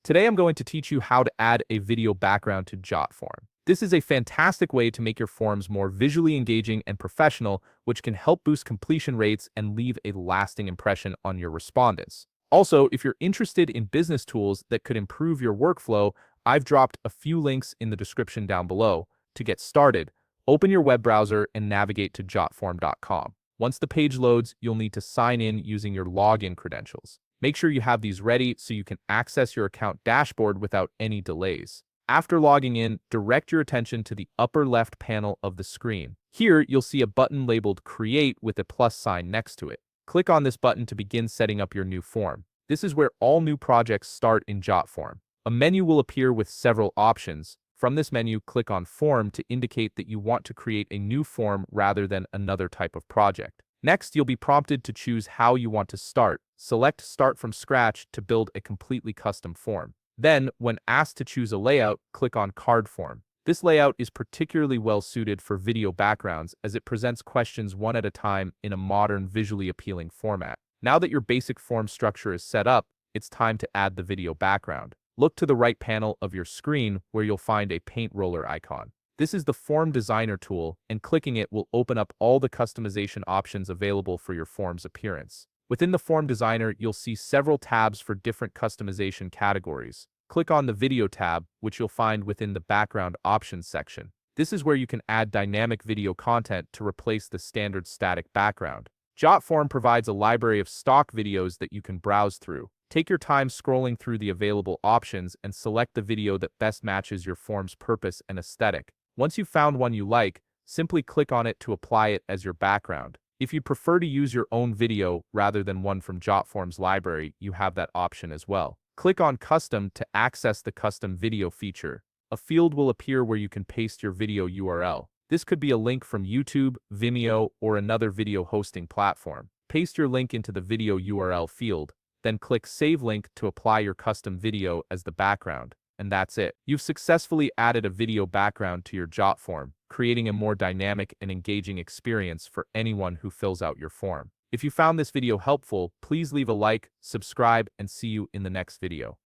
Today I'm going to teach you how to add a video background to Jotform. This is a fantastic way to make your forms more visually engaging and professional, which can help boost completion rates and leave a lasting impression on your respondents. Also, if you're interested in business tools that could improve your workflow, I've dropped a few links in the description down below. To get started, open your web browser and navigate to jotform.com. Once the page loads, you'll need to sign in using your login credentials. Make sure you have these ready so you can access your account dashboard without any delays. After logging in, direct your attention to the upper left panel of the screen. Here, you'll see a button labeled Create with a plus sign next to it. Click on this button to begin setting up your new form. This is where all new projects start in Jotform. A menu will appear with several options. From this menu, click on Form to indicate that you want to create a new form rather than another type of project. Next, you'll be prompted to choose how you want to start. Select Start from Scratch to build a completely custom form. Then, when asked to choose a layout, click on Card Form. This layout is particularly well suited for video backgrounds as it presents questions one at a time in a modern, visually appealing format. Now that your basic form structure is set up, it's time to add the video background. Look to the right panel of your screen where you'll find a paint roller icon. This is the Form Designer tool, and clicking it will open up all the customization options available for your form's appearance. Within the Form Designer, you'll see several tabs for different customization categories. Click on the Video tab, which you'll find within the Background Options section. This is where you can add dynamic video content to replace the standard static background. Jotform provides a library of stock videos that you can browse through. Take your time scrolling through the available options and select the video that best matches your form's purpose and aesthetic. Once you've found one you like, simply click on it to apply it as your background. If you prefer to use your own video rather than one from Jotform's library, you have that option as well. Click on Custom to access the Custom Video feature. A field will appear where you can paste your video URL. This could be a link from YouTube, Vimeo, or another video hosting platform. Paste your link into the video URL field, then click Save Link to apply your custom video as the background. And that's it. You've successfully added a video background to your Jotform, creating a more dynamic and engaging experience for anyone who fills out your form. If you found this video helpful, please leave a like, subscribe, and see you in the next video.